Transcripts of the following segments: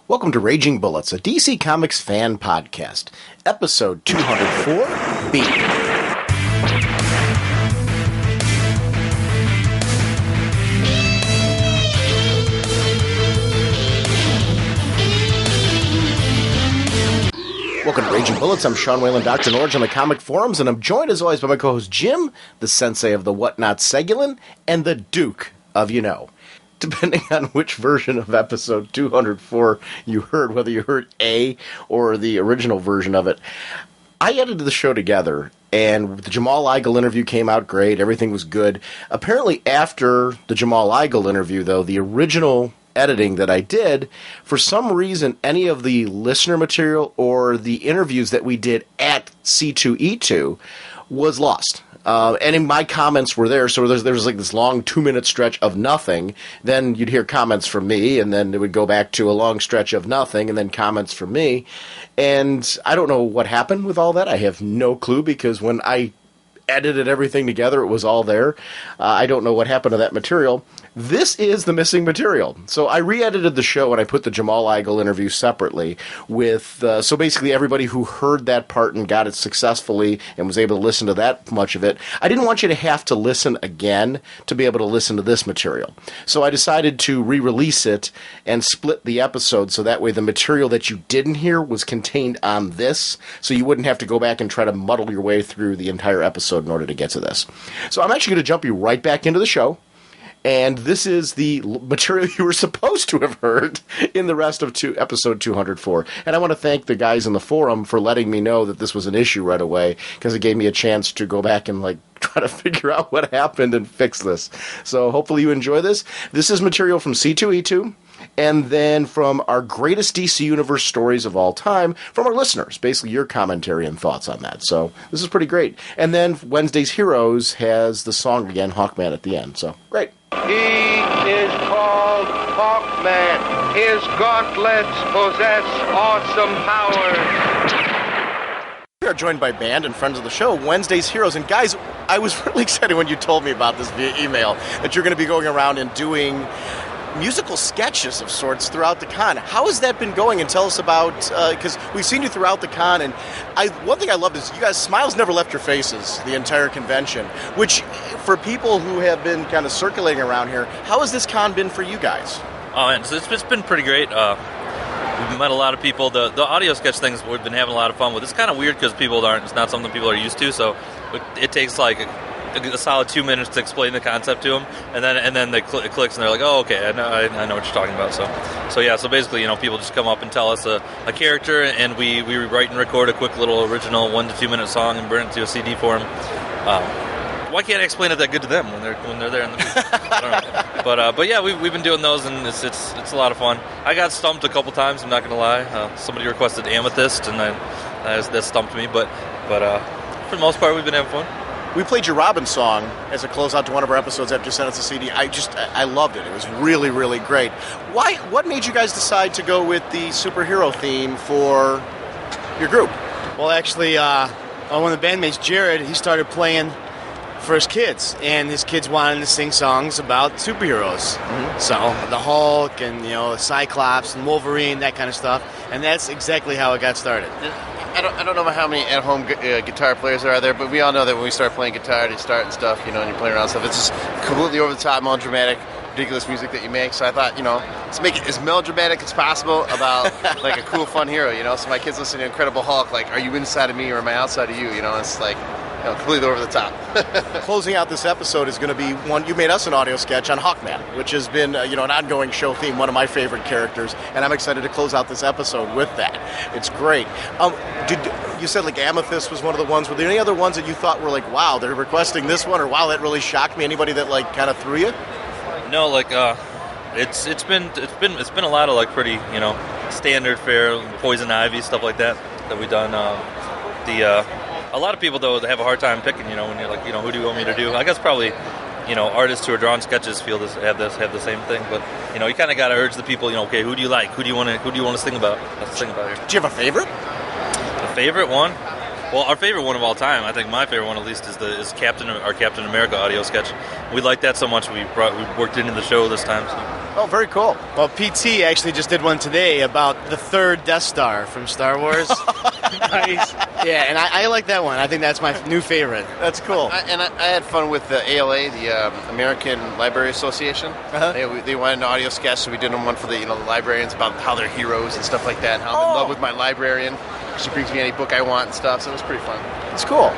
Welcome to Raging Bullets, a DC Comics fan podcast, episode 204, B. Welcome to Raging Bullets. I'm Sean Whalen, drnorge on the comic forums, and I'm joined as always by my co-host Jim, the sensei of the whatnot Segulin, and the Duke of you know. Depending on which version of episode 204 you heard, whether you heard A or the original version of it, I edited the show together, and the Jamal Igle interview came out great. Everything was good. Apparently, after the Jamal Igle interview, though, the original editing that I did, for some reason, any of the listener material or the interviews that we did at C2E2 was lost. And my comments were there, so there was like this long 2-minute stretch of nothing. Then you'd hear comments from me, and then it would go back to a long stretch of nothing, and then comments from me. And I don't know what happened with all that. I have no clue, because when I edited everything together, it was all there. I don't know what happened to that material. This is the missing material. So I re-edited the show, and I put the Jamal Igle interview separately with, so basically everybody who heard that part and got it successfully and was able to listen to that much of it. I didn't want you to have to listen again to be able to listen to this material. So I decided to re-release it and split the episode, so that way the material that you didn't hear was contained on this, so you wouldn't have to go back and try to muddle your way through the entire episode in order to get to this. So I'm actually going to jump you right back into the show. And this is the material you were supposed to have heard in the rest of episode 204. And I want to thank the guys in the forum for letting me know that this was an issue right away, because it gave me a chance to go back and try to figure out what happened and fix this. So hopefully you enjoy this. This is material from C2E2. And then from our greatest DC Universe stories of all time, from our listeners, basically your commentary and thoughts on that. So this is pretty great. And then Wednesday's Heroes has the song again, Hawkman, at the end. So great. He is called Hawkman. His gauntlets possess awesome powers. We are joined by band and friends of the show, Wednesday's Heroes. And guys, I was really excited when you told me about this via email, that you're going to be going around and doing musical sketches of sorts throughout the con. How has that been going? And tell us about, because we've seen you throughout the con, and one thing I loved is you guys, smiles never left your faces the entire convention, which for people who have been kind of circulating around here, how has this con been for you guys? Oh man, so it's been pretty great. We've met a lot of people. The audio sketch things we've been having a lot of fun with. It's kind of weird because it's not something people are used to, so it takes a solid 2 minutes to explain the concept to them, and then it clicks and they're like, oh, okay, I know what you're talking about. So basically, people just come up and tell us a character, and we write and record a quick little original 1 to 2 minute song and burn it to a CD for them. Why can't I explain it that good to them when they're there in the booth? I don't know. But yeah, we've been doing those, and it's a lot of fun. I got stumped a couple times, I'm not gonna lie. Somebody requested Amethyst, and that stumped me. But for the most part, we've been having fun. We played your Robin song as a closeout to one of our episodes after you sent us a CD. I loved it. It was really, really great. What made you guys decide to go with the superhero theme for your group? Well, actually, one of the bandmates, Jared, he started playing for his kids, and his kids wanted to sing songs about superheroes. Mm-hmm. So the Hulk and the Cyclops and Wolverine, that kind of stuff. And that's exactly how it got started. I don't know how many at-home guitar players there are there, but we all know that when we start playing guitar, you start and stuff, and you're playing around stuff. It's just completely over-the-top, melodramatic, ridiculous music that you make. So I thought, let's make it as melodramatic as possible about a cool, fun hero. So my kids listen to Incredible Hulk, are you inside of me or am I outside of you? It's completely over the top. Closing out this episode is going to be one, you made us an audio sketch on Hawkman, which has been, an ongoing show theme, one of my favorite characters, and I'm excited to close out this episode with that. It's great. You said Amethyst was one of the ones. Were there any other ones that you thought were wow, they're requesting this one, or wow, that really shocked me? Anybody that kind of threw you? No, it's been a lot of pretty standard fare, Poison Ivy, stuff like that we've done. A lot of people, though, they have a hard time picking, when you're who do you want me to do? I guess probably, artists who are drawing sketches have the same thing. But, you kind of got to urge the people, okay, who do you like? Who do you want to sing about? Let's sing about here. Do you have a favorite? A favorite one? Well, our favorite one of all time, I think my favorite one at least, is Captain America audio sketch. We like that so much we worked it into the show this time. So. Oh, very cool. Well, PT actually just did one today about the third Death Star from Star Wars. Nice. Yeah, and I like that one. I think that's my new favorite. That's cool. I had fun with the ALA, the American Library Association. Uh-huh. They wanted an audio sketch, so we did one for the the librarians about how they're heroes and stuff like that, and how I'm in love with my librarian. She brings me any book I want and stuff, so it was pretty fun. It's cool.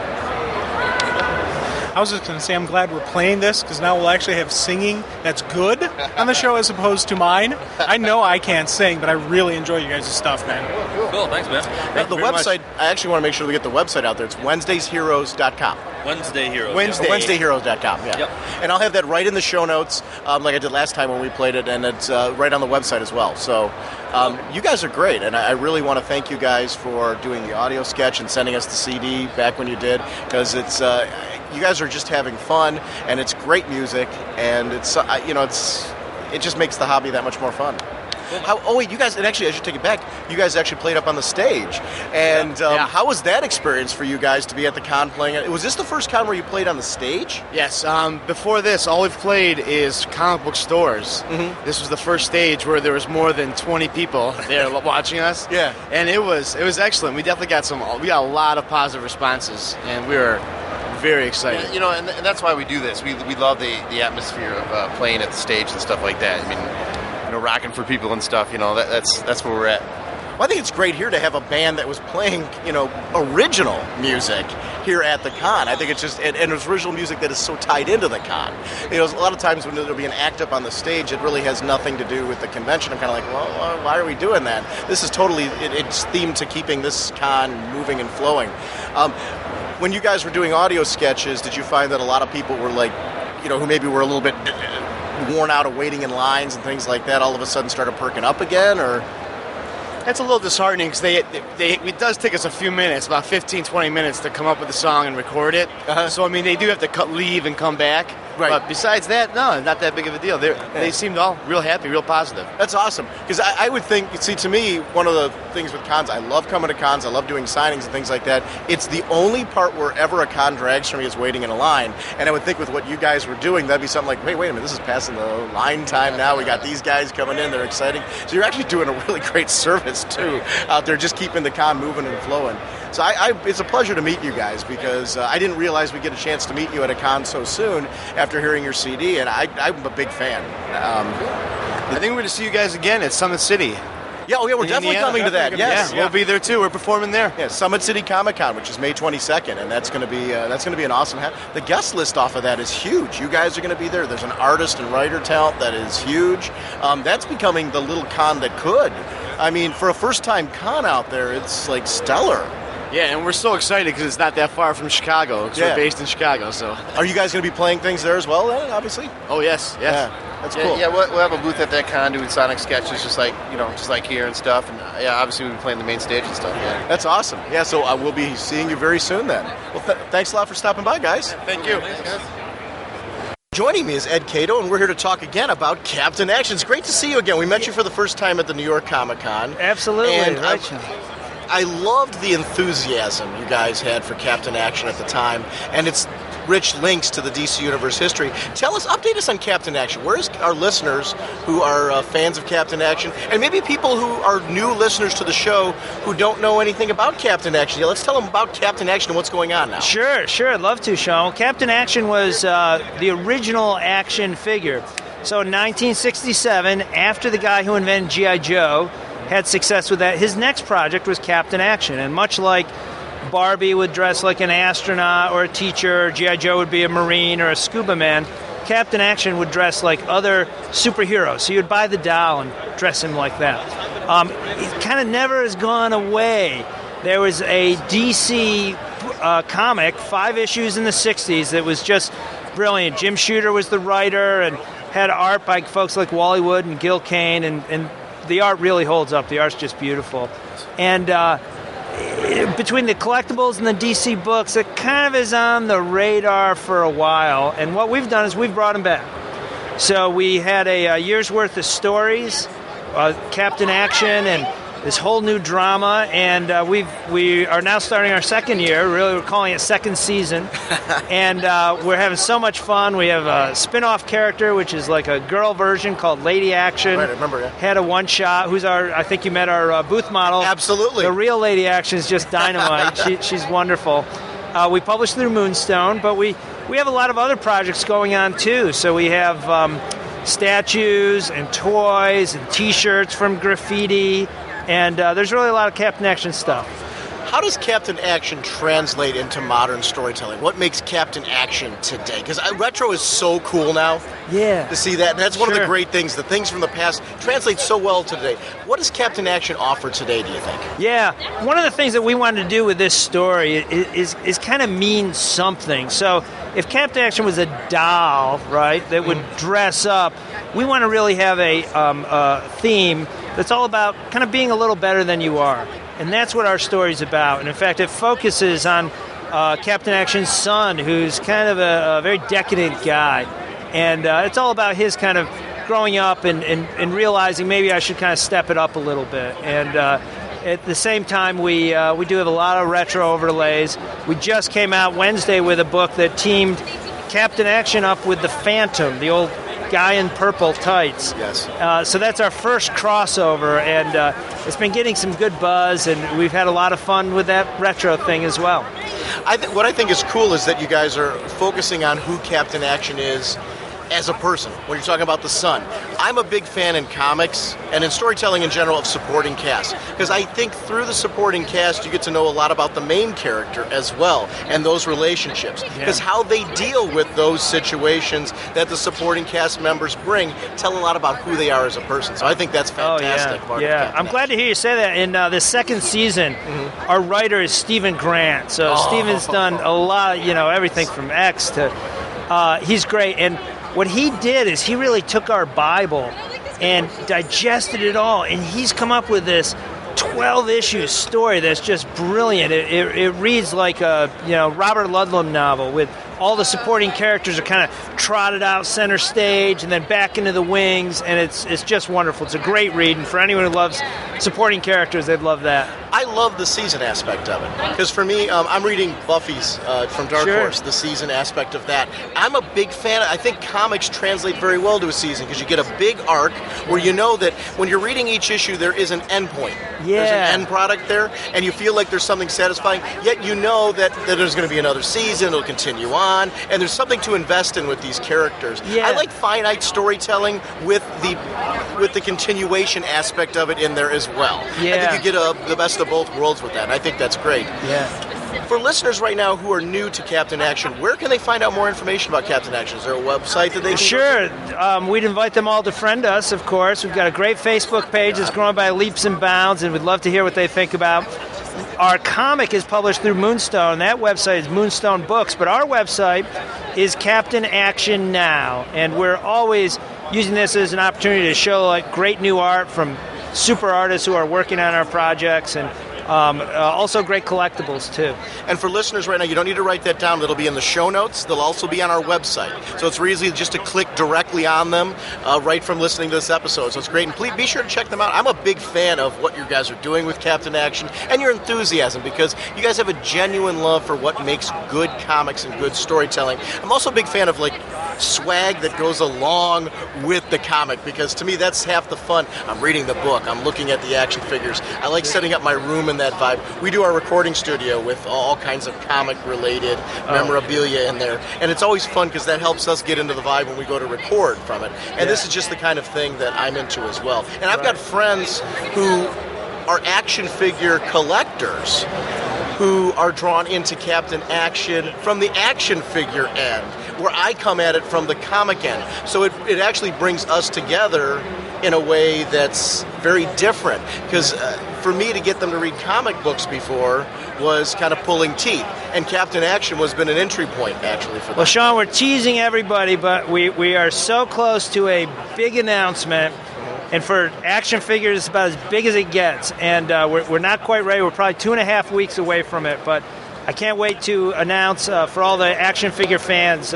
I was just going to say I'm glad we're playing this because now we'll actually have singing that's good on the show as opposed to mine. I know I can't sing, but I really enjoy you guys' stuff, man. Cool, thanks, man. The website, I actually want to make sure we get the website out there. It's WednesdaysHeroes.com. Wednesday Heroes. WednesdayHeroes.com, yeah. Yep. And I'll have that right in the show notes, like I did last time when we played it, and it's right on the website as well. So you guys are great, and I really want to thank you guys for doing the audio sketch and sending us the CD back when you did, because it's you guys are just having fun, and it's great music, and it's it just makes the hobby that much more fun. Wait, you guys, and actually I should take it back, you guys actually played up on the stage, and how was that experience for you guys to be at the con playing it? Was this the first con where you played on the stage? Yes, before this, all we've played is comic book stores. Mm-hmm. This was the first stage where there was more than 20 people there watching us. Yeah. And it was excellent. We definitely got a lot of positive responses, and we were very excited. Yeah, and that's why we do this. We love the atmosphere of playing at the stage and stuff like that. I mean, rocking for people and stuff. That's where we're at. Well, I think it's great here to have a band that was playing, original music here at the con. I think it's just, and it's original music that is so tied into the con. A lot of times when there'll be an act up on the stage, it really has nothing to do with the convention. I'm kind of like, well, why are we doing that? This is totally, it's themed to keeping this con moving and flowing. When you guys were doing audio sketches, did you find that a lot of people were like, who maybe were a little bit worn out of waiting in lines and things like that, all of a sudden started perking up again, or? That's a little disheartening because it does take us a few minutes, about 15, 20 minutes to come up with a song and record it. Uh-huh. So, they do have to leave and come back. Right. But besides that, no, not that big of a deal. They seemed all real happy, real positive. That's awesome. Because I would think, to me, one of the things with cons, I love coming to cons, I love doing signings and things like that. It's the only part where ever a con drags for me is waiting in a line. And I would think with what you guys were doing, that'd be something like, wait a minute, this is passing the line time now. We got these guys coming in, they're exciting. So you're actually doing a really great service, too, out there, just keeping the con moving and flowing. So it's a pleasure to meet you guys, because I didn't realize we'd get a chance to meet you at a con so soon after hearing your CD, and I'm a big fan. I think we're going to see you guys again at Summit City. Yeah, we're definitely coming to that. Yes, we'll be there too. We're performing there. Yeah, Summit City Comic Con, which is May 22nd, and that's going to be an awesome. The guest list off of that is huge. You guys are going to be there. There's an artist and writer talent that is huge. That's becoming the little con that could. For a first-time con out there, it's like stellar. Yeah, and we're so excited because it's not that far from Chicago. Because we're based in Chicago, so. Are you guys going to be playing things there as well, then, obviously? Oh, yes. Yeah, that's cool. Yeah, we'll have a booth at that con doing sonic sketches, just like here and stuff. And obviously we'll be playing the main stage and stuff. Yeah, that's awesome. Yeah, so I will be seeing you very soon then. Well, thanks a lot for stopping by, guys. Thank you. Joining me is Ed Cato, and we're here to talk again about Captain Action. It's great to see you again. We met you for the first time at the New York Comic Con. Absolutely. And I loved the enthusiasm you guys had for Captain Action at the time, and its rich links to the DC Universe history. Update us on Captain Action. Where's our listeners who are fans of Captain Action, and maybe people who are new listeners to the show who don't know anything about Captain Action? Yeah, let's tell them about Captain Action and what's going on now. Sure, I'd love to, Sean. Captain Action was the original action figure. So in 1967, after the guy who invented G.I. Joe had success with that, his next project was Captain Action. And much like Barbie would dress like an astronaut or a teacher, G.I. Joe would be a Marine or a scuba man, Captain Action would dress like other superheroes. So you'd buy the doll and dress him like that. It kind of never has gone away. There was a DC comic, 5 issues in the 60s, that was just brilliant. Jim Shooter was the writer and had art by folks like Wally Wood and Gil Kane, and the art really holds up. The art's just beautiful. And between the collectibles and the DC books, it kind of is on the radar for a while. And what we've done is we've brought them back. So we had a year's worth of stories, Captain Action, and this whole new drama, and we are now starting our second year. Really, we're calling it second season, and we're having so much fun. We have a spin-off character, which is like a girl version called Lady Action. Right, I remember, yeah. Had a one-shot. Who's I think you met our booth model. Absolutely. The real Lady Action is just dynamite. She's wonderful. We publish through Moonstone, but we have a lot of other projects going on too. So we have statues and toys and T-shirts from Graffiti, and there's really a lot of Captain Action stuff. How does Captain Action translate into modern storytelling? What makes Captain Action today? Because retro is so cool now. Yeah. To see that. And that's one of the Sure. great things. The things from the past translate so well today. What does Captain Action offer today, do you think? Yeah, one of the things that we wanted to do with this story is kind of mean something. So if Captain Action was a doll, right, that would dress up, we want to really have a theme that's all about kind of being a little better than you are. And that's what our story's about. And in fact, it focuses on Captain Action's son, who's kind of a very decadent guy. And it's all about his kind of growing up and realizing maybe I should kind of step it up a little bit. And at the same time, we do have a lot of retro overlays. We just came out Wednesday with a book that teamed Captain Action up with the Phantom, the old guy in purple tights. Yes. So that's our first crossover, and it's been getting some good buzz, and we've had a lot of fun with that retro thing as well. What I think is cool is that you guys are focusing on who Captain Action is as a person, when you're talking about the son. I'm a big fan in comics and in storytelling in general of supporting cast, because I think through the supporting cast you get to know a lot about the main character as well, and those relationships, because how they deal with those situations that the supporting cast members bring tell a lot about who they are as a person. So I think that's fantastic. Oh, yeah. I'm glad to hear you say that. In the second season, our writer is Stephen Grant. So Stephen's done a lot, everything from X to he's great. And what he did is he really took our Bible and digested it all, and he's come up with this 12-issue story that's just brilliant. It reads like a Robert Ludlum novel, with all the supporting characters are kind of trotted out center stage and then back into the wings, and it's just wonderful. It's a great read, and for anyone who loves supporting characters, they'd love that. I love the season aspect of it, because for me, I'm reading Buffy's from Dark Horse, the season aspect of that. I'm a big fan. I think comics translate very well to a season, because you get a big arc where you know that when you're reading each issue, there is an end point. Yeah. There's an end product there, and you feel like there's something satisfying, yet you know that there's going to be another season, it'll continue on, and there's something to invest in with these characters. Yeah. I like finite storytelling with the continuation aspect of it in there as well. Yeah. I think you get the best of both worlds with that, and I think that's great. Yeah. For listeners right now who are new to Captain Action, where can they find out more information about Captain Action? Is there a website that they can Sure. We'd invite them all to friend us, of course. We've got a great Facebook page that's growing by leaps and bounds, and we'd love to hear what they think about. Our comic is published through Moonstone. That website is Moonstone Books, but our website is Captain Action Now, and we're always using this as an opportunity to show great new art from super artists who are working on our projects, and also great collectibles too. And for listeners right now, you don't need to write that down. It'll be in the show notes. They'll also be on our website. So it's really easy just to click directly on them right from listening to this episode. So it's great. And please be sure to check them out. I'm a big fan of what you guys are doing with Captain Action and your enthusiasm, because you guys have a genuine love for what makes good comics and good storytelling. I'm also a big fan of swag that goes along with the comic, because to me that's half the fun. I'm reading the book, I'm looking at the action figures, I like setting up my room in that vibe. We do our recording studio with all kinds of comic related memorabilia in there, and it's always fun because that helps us get into the vibe when we go to record from it. And this is just the kind of thing that I'm into as well. And I've got friends who are action figure collectors who are drawn into Captain Action from the action figure end, where I come at it from the comic end. So it actually brings us together in a way that's very different. Because for me to get them to read comic books before was kind of pulling teeth. And Captain Action has been an entry point, actually, for them. Well, Sean, we're teasing everybody, but we are so close to a big announcement. And for action figures, it's about as big as it gets. And we're not quite ready. We're probably 2.5 weeks away from it. But I can't wait to announce for all the action figure fans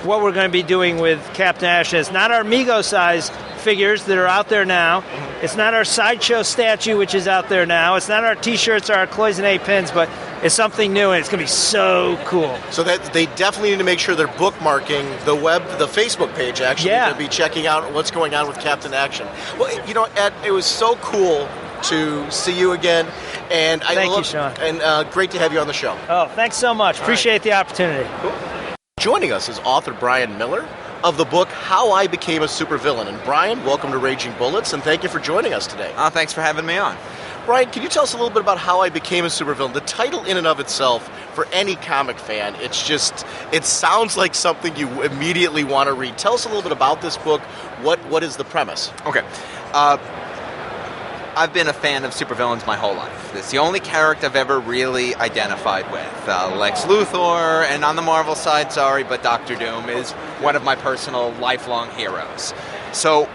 what we're going to be doing with Captain Action. It's not our Mego size figures that are out there now. It's not our sideshow statue, which is out there now. It's not our T-shirts or our Cloisonne pins, but it's something new, and it's going to be so cool. So that they definitely need to make sure they're bookmarking the Facebook page, actually, to be checking out what's going on with Captain Action. Well, Ed, it was so cool to see you again, and Thank you, Sean. And great to have you on the show. Oh, thanks so much. Appreciate the opportunity. Cool. Joining us is author Brian Miller of the book How I Became a Supervillain. And Brian, welcome to Raging Bullets, and thank you for joining us today. Thanks for having me on. Brian, can you tell us a little bit about How I Became a Supervillain? The title in and of itself, for any comic fan, it sounds like something you immediately want to read. Tell us a little bit about this book. What is the premise? Okay. I've been a fan of supervillains my whole life. It's the only character I've ever really identified with. Lex Luthor, and on the Marvel side, sorry, but Doctor Doom is one of my personal lifelong heroes. So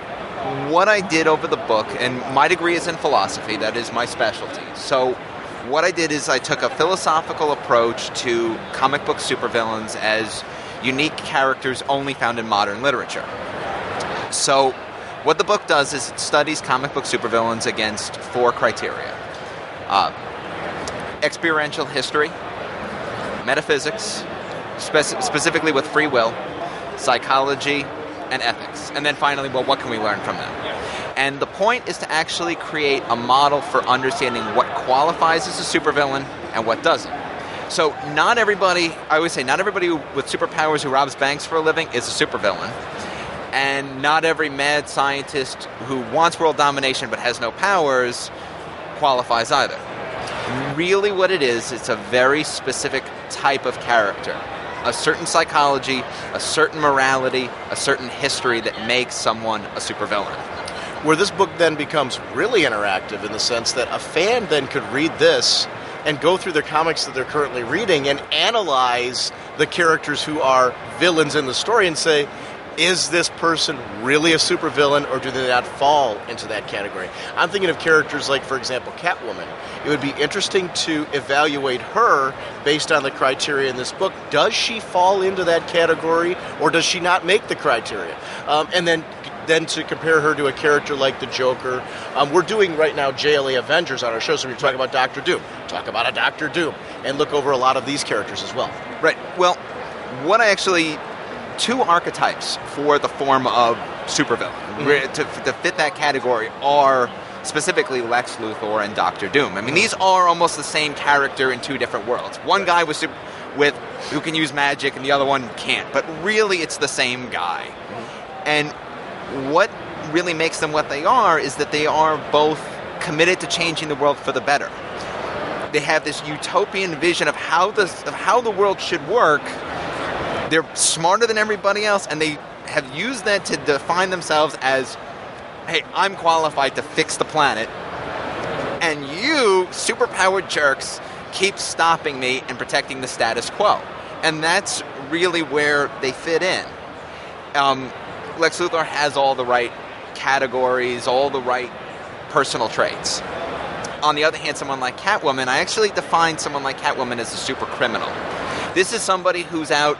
what I did over the book, and my degree is in philosophy, that is my specialty. So what I did is I took a philosophical approach to comic book supervillains as unique characters only found in modern literature. So what the book does is it studies comic book supervillains against 4 criteria. Experiential history, metaphysics, specifically with free will, psychology, and ethics. And then finally, well, what can we learn from them? And the point is to actually create a model for understanding what qualifies as a supervillain and what doesn't. So not everybody with superpowers who robs banks for a living is a supervillain. And not every mad scientist who wants world domination but has no powers qualifies either. Really what it is, it's a very specific type of character. A certain psychology, a certain morality, a certain history that makes someone a supervillain. Where this book then becomes really interactive in the sense that a fan then could read this and go through the comics that they're currently reading and analyze the characters who are villains in the story and say, is this person really a supervillain, or do they not fall into that category? I'm thinking of characters like, for example, Catwoman. It would be interesting to evaluate her based on the criteria in this book. Does she fall into that category, or does she not make the criteria? And then to compare her to a character like the Joker. We're doing right now JLA Avengers on our show, so we're talking about Doctor Doom. Talk about a Doctor Doom, and look over a lot of these characters as well. Right. Well, what I actually... 2 archetypes for the form of supervillain to fit that category are specifically Lex Luthor and Doctor Doom. I mean, these are almost the same character in 2 different worlds. One guy with who can use magic, and the other one can't. But really, it's the same guy. And what really makes them what they are is that they are both committed to changing the world for the better. They have this utopian vision of how the world should work. They're smarter than everybody else, and they have used that to define themselves as, hey, I'm qualified to fix the planet, and you, superpowered jerks, keep stopping me and protecting the status quo. And that's really where they fit in. Lex Luthor has all the right categories, all the right personal traits. On the other hand, someone like Catwoman, I actually define someone like Catwoman as a super criminal. This is somebody who's out...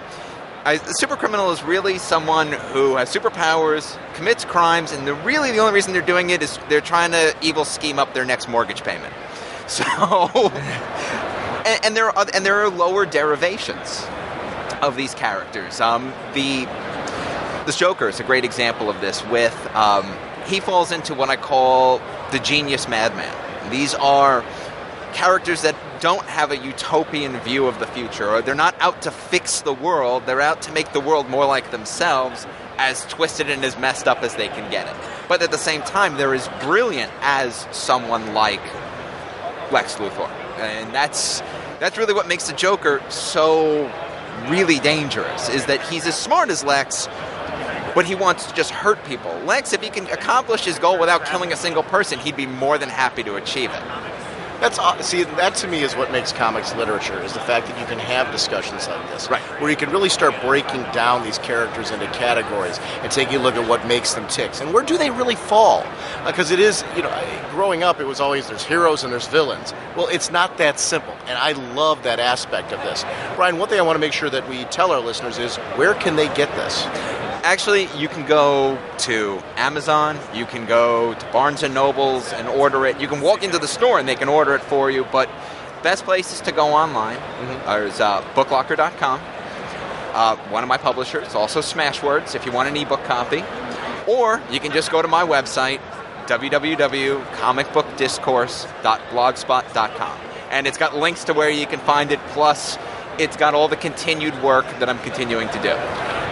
A super criminal is really someone who has superpowers, commits crimes, and the only reason they're doing it is they're trying to evil scheme up their next mortgage payment. So, and there are lower derivations of these characters. The Joker is a great example of this. He falls into what I call the genius madman. These are characters that don't have a utopian view of the future, or they're not out to fix the world, they're out to make the world more like themselves, as twisted and as messed up as they can get it. But at the same time, they're as brilliant as someone like Lex Luthor. And that's really what makes the Joker so really dangerous, is that he's as smart as Lex, but he wants to just hurt people. Lex, if he can accomplish his goal without killing a single person, he'd be more than happy to achieve it. That to me is what makes comics literature, is the fact that you can have discussions like this, right, where you can really start breaking down these characters into categories and taking a look at what makes them tick and where do they really fall. Because it is, growing up, it was always there's heroes and there's villains. Well, it's not that simple, and I love that aspect of this. Brian, one thing I want to make sure that we tell our listeners is, where can they get this? Actually, you can go to Amazon, you can go to Barnes & Nobles and order it. You can walk into the store and they can order it for you, but best place is to go online. There's booklocker.com. One of my publishers, also Smashwords, if you want an ebook copy. Or you can just go to my website, www.comicbookdiscourse.blogspot.com. And it's got links to where you can find it, plus it's got all the continued work that I'm continuing to do.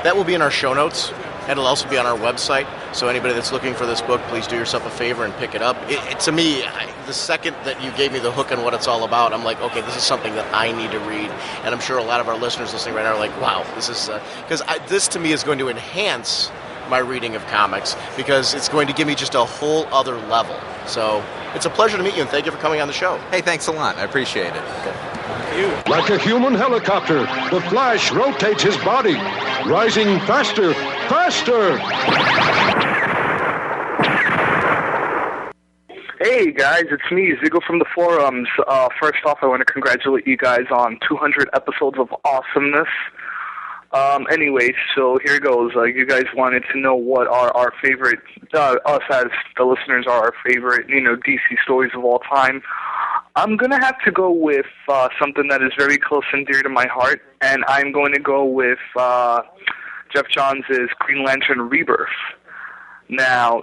That will be in our show notes, and it'll also be on our website. So anybody that's looking for this book, please do yourself a favor and pick it up. To me, the second that you gave me the hook on what it's all about, I'm like, okay, this is something that I need to read. And I'm sure a lot of our listeners listening right now are like, wow, this is... Because this, to me, is going to enhance my reading of comics, because it's going to give me just a whole other level. So it's a pleasure to meet you, and thank you for coming on the show. Hey, thanks a lot. I appreciate it. Okay. Like a human helicopter, the Flash rotates his body, rising faster, faster! Hey guys, it's me, Zigo from the forums. First off, I want to congratulate you guys on 200 episodes of awesomeness. Anyway, so here goes. You guys wanted to know what are our favorite, us as the listeners are our favorite, DC stories of all time. I'm going to have to go with something that is very close and dear to my heart, and I'm going to go with Jeff Johns' Green Lantern Rebirth. Now,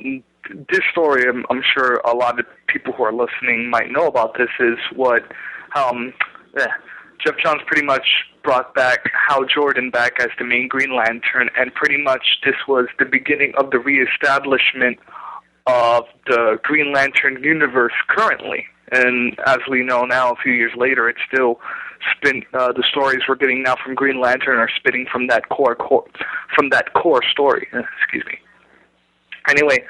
this story, I'm sure a lot of people who are listening might know about this, is what Jeff Johns pretty much brought back Hal Jordan back as the main Green Lantern, and pretty much this was the beginning of the reestablishment of the Green Lantern universe currently. And as we know now, a few years later, it's still the stories we're getting now from Green Lantern are spitting from that core story. Excuse me. Anyway,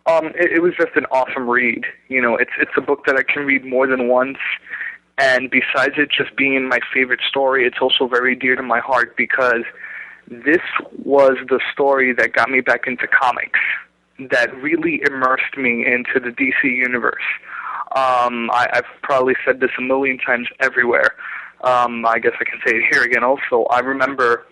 it was just an awesome read. It's a book that I can read more than once. And besides it just being my favorite story, it's also very dear to my heart because this was the story that got me back into comics, that really immersed me into the DC universe. I've probably said this a million times everywhere. I guess I can say it here again also. I remember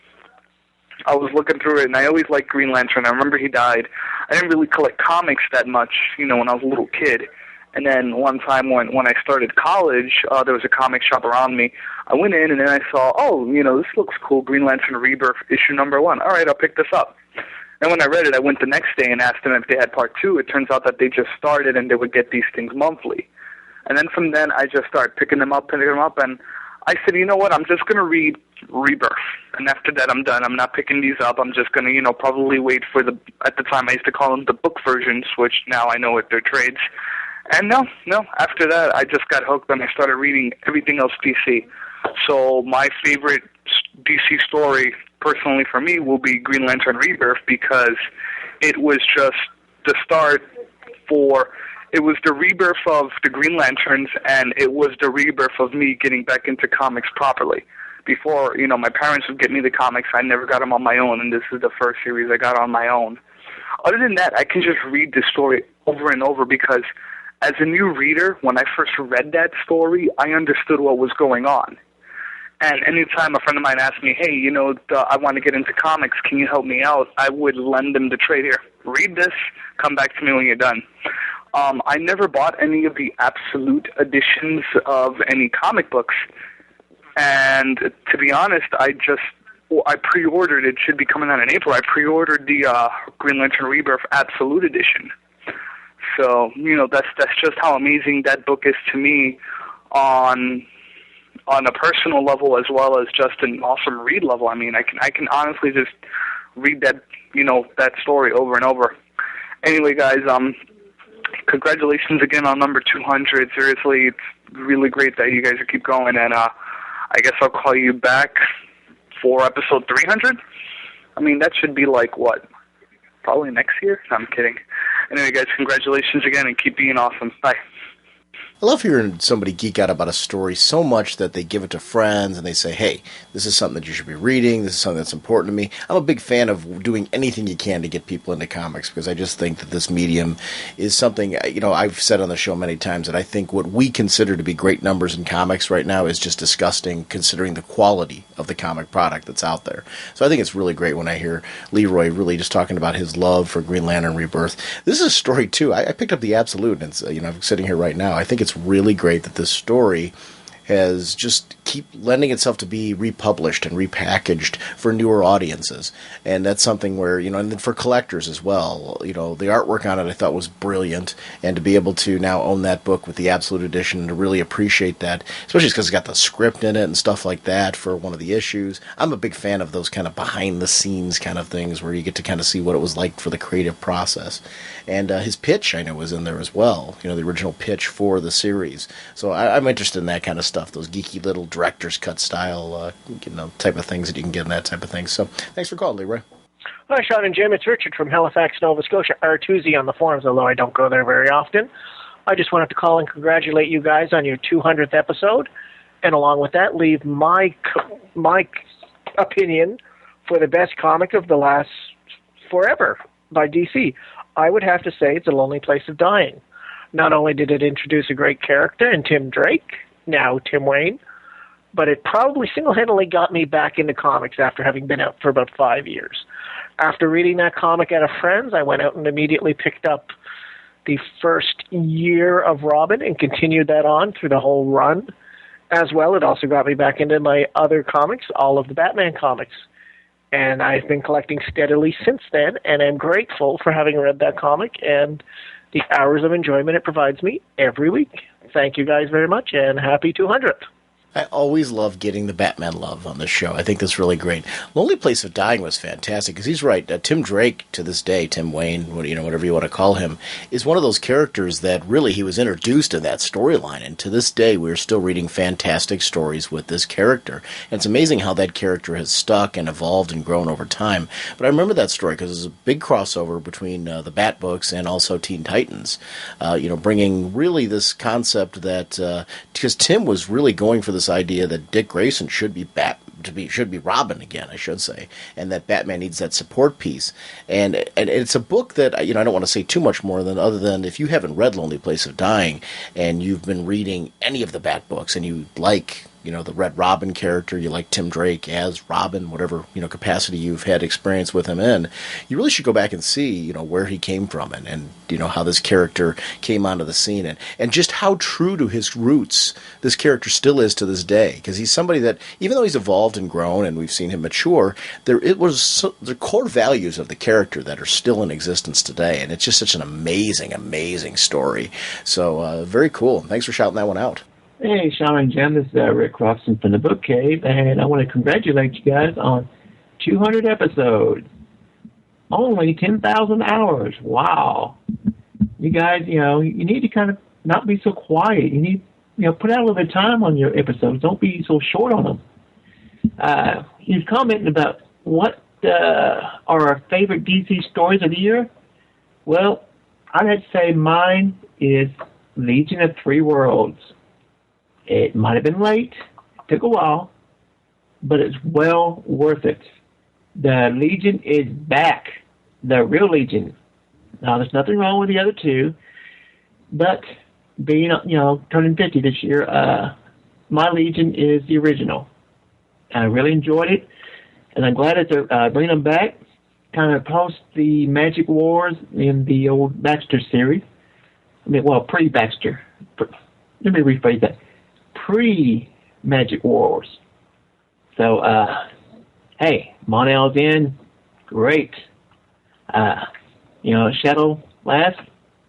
I was looking through it, and I always liked Green Lantern. I remember he died. I didn't really collect comics that much, when I was a little kid. And then one time when I started college, there was a comic shop around me. I went in, and then I saw, this looks cool, Green Lantern Rebirth, issue number 1. All right, I'll pick this up. And when I read it, I went the next day and asked them if they had part 2. It turns out that they just started, and they would get these things monthly. And then from then, I just started picking them up, and I said, you know what, I'm just going to read Rebirth. And after that, I'm done. I'm not picking these up. I'm just going to, probably wait for at the time I used to call them the book versions, which now I know what they're trades. And no, after that, I just got hooked and I started reading everything else DC. So my favorite DC story, personally for me, will be Green Lantern Rebirth because it was just the start it was the rebirth of the Green Lanterns, and it was the rebirth of me getting back into comics properly. Before, my parents would get me the comics, I never got them on my own, and this is the first series I got on my own. Other than that, I can just read this story over and over because as a new reader, when I first read that story, I understood what was going on. And anytime a friend of mine asked me, hey, I want to get into comics, can you help me out? I would lend them the trade. Here, read this, come back to me when you're done. I never bought any of the absolute editions of any comic books. And to be honest, I pre-ordered, it should be coming out in April, I pre-ordered the Green Lantern Rebirth Absolute Edition. So, that's just how amazing that book is to me on a personal level as well as just an awesome read level. I mean, I can honestly just read that, that story over and over. Anyway, guys, congratulations again on number 200. Seriously, it's really great that you guys keep going, and I guess I'll call you back for episode 300. I mean, that should be like, what, probably next year? No, I'm kidding. Anyway, guys, congratulations again, and keep being awesome. Bye. I love hearing somebody geek out about a story so much that they give it to friends and they say, hey, this is something that you should be reading. This is something that's important to me. I'm a big fan of doing anything you can to get people into comics because I just think that this medium is something, I've said on the show many times that I think what we consider to be great numbers in comics right now is just disgusting considering the quality of the comic product that's out there. So I think it's really great when I hear Leroy really just talking about his love for Green Lantern Rebirth. This is a story, too. I picked up the Absolute, and it's, I'm sitting here right now. I think it's really great that this story has just keep lending itself to be republished and repackaged for newer audiences. And that's something where, and then for collectors as well, the artwork on it I thought was brilliant. And to be able to now own that book with the Absolute Edition and to really appreciate that, especially because it's got the script in it and stuff like that for one of the issues. I'm a big fan of those kind of behind the scenes kind of things where you get to kind of see what it was like for the creative process. And his pitch, I know, was in there as well, the original pitch for the series. So I'm interested in that kind of stuff, those geeky little director's cut style, type of things that you can get in that type of thing. So thanks for calling, Leroy. Hi, Sean and Jim. It's Richard from Halifax, Nova Scotia, R2Z on the forums, although I don't go there very often. I just wanted to call and congratulate you guys on your 200th episode, and along with that, leave my opinion for the best comic of the last forever by DC. I would have to say it's A Lonely Place of Dying. Not only did it introduce a great character in Tim Drake, now Tim Wayne, but it probably single-handedly got me back into comics after having been out for about 5 years. After reading that comic at a friend's, I went out and immediately picked up the first year of Robin and continued that on through the whole run. As well, it also got me back into my other comics, all of the Batman comics. And I've been collecting steadily since then, and I'm grateful for having read that comic and the hours of enjoyment it provides me every week. Thank you guys very much, and happy 200th. I always love getting the Batman love on this show. I think that's really great. Lonely Place of Dying was fantastic, because he's right. Tim Drake, to this day, Tim Wayne, whatever you want to call him, is one of those characters that really he was introduced in that storyline. And to this day, we're still reading fantastic stories with this character. And it's amazing how that character has stuck and evolved and grown over time. But I remember that story because it was a big crossover between the Bat books and also Teen Titans. Bringing really this concept that, because Tim was really going for this idea that Dick Grayson should be Robin again, I should say, and that Batman needs that support piece. And it's a book that I don't want to say too much more other than if you haven't read Lonely Place of Dying and you've been reading any of the Bat books and you like the Red Robin character, you like Tim Drake as Robin, whatever, capacity you've had experience with him in, you really should go back and see, where he came from and how this character came onto the scene and just how true to his roots this character still is to this day. Because he's somebody that, even though he's evolved and grown and we've seen him mature, the core values of the character that are still in existence today. And it's just such an amazing, amazing story. So, very cool. Thanks for shouting that one out. Hey, Sean and Jim, this is Rick Crofton from the Book Cave, and I want to congratulate you guys on 200 episodes. Only 10,000 hours. Wow. You guys, you need to kind of not be so quiet. You need, put out a little bit of time on your episodes. Don't be so short on them. You've commented about what are our favorite DC stories of the year. Well, I'd have to say mine is Legion of Three Worlds. It might have been late, took a while, but it's well worth it. The Legion is back, the real Legion. Now, there's nothing wrong with the other two, but being, turning 50 this year, my Legion is the original. I really enjoyed it, and I'm glad that they're bringing them back, kind of post the Magic Wars in the old Baxter series. Pre-Baxter. Let me rephrase that. Pre-Magic Wars. So, hey, Mon-El's in. Great. Shadow Lass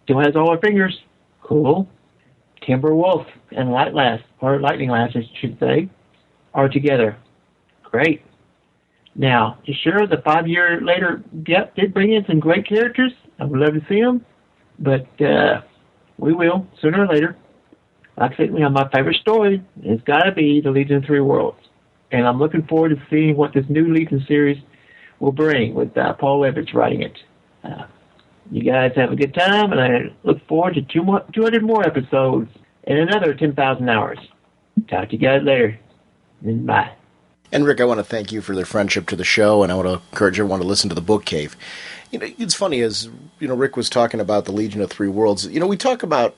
still has all her fingers. Cool. Timberwolf and Lightning Lass, I should say, are together. Great. Now, you sure the 5 year later gap did bring in some great characters? I would love to see them, but we will sooner or later. Like I said, my favorite story has got to be the Legion of Three Worlds. And I'm looking forward to seeing what this new Legion series will bring with Paul Levitz writing it. You guys have a good time, and I look forward to 200 more episodes. in another 10,000 hours. Talk to you guys later. And bye. And Rick, I want to thank you for their friendship to the show, and I want to encourage everyone to listen to the Book Cave. You know, it's funny, as you know, Rick was talking about the Legion of Three Worlds. You know, we talk about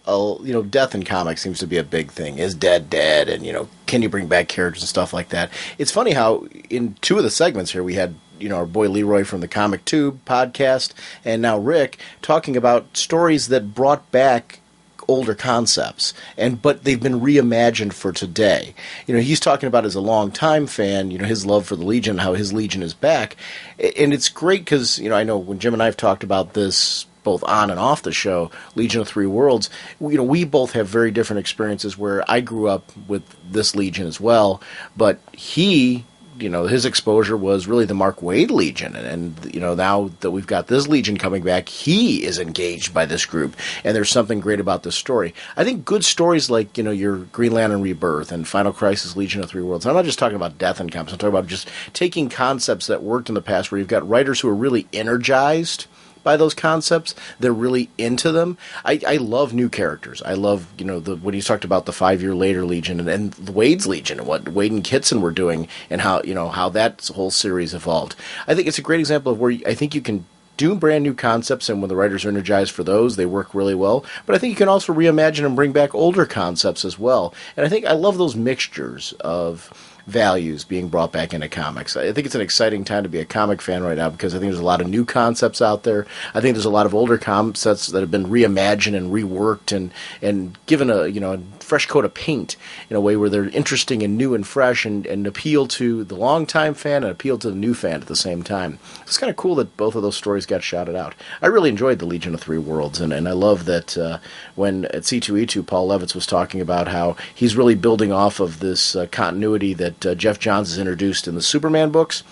death in comics seems to be a big thing. Is dead, and can you bring back characters and stuff like that? It's funny how in two of the segments here we had our boy Leroy from the Comic Tube podcast, and now Rick talking about stories that brought back older concepts, but they've been reimagined for today. He's talking about, as a long-time fan, his love for the Legion, how his Legion is back, and it's great because I know when Jim and I have talked about this both on and off the show, Legion of Three Worlds, we both have very different experiences. Where I grew up with this Legion as well, but his exposure was really the Mark Waid Legion, and now that we've got this Legion coming back, he is engaged by this group, and there's something great about this story. I think good stories like your Green Lantern Rebirth and Final Crisis Legion of Three Worlds, and I'm not just talking about death in comics, I'm talking about just taking concepts that worked in the past, where you've got writers who are really energized by those concepts. They're really into them. I love new characters. I love, when he's talked about the 5 Year Later Legion and Wade's Legion and what Wade and Kitson were doing and how that whole series evolved. I think it's a great example of where I think you can do brand new concepts, and when the writers are energized for those, they work really well. But I think you can also reimagine and bring back older concepts as well. And I think I love those mixtures of values being brought back into comics. I think it's an exciting time to be a comic fan right now, because I think there's a lot of new concepts out there. I think there's a lot of older concepts that have been reimagined and reworked and given a fresh coat of paint in a way where they're interesting and new and fresh and appeal to the longtime fan and appeal to the new fan at the same time. It's kind of cool that both of those stories got shouted out. I really enjoyed the Legion of Three Worlds, and I love that when at C2E2 Paul Levitz was talking about how he's really building off of this continuity that Jeff Johns has introduced in the Superman books,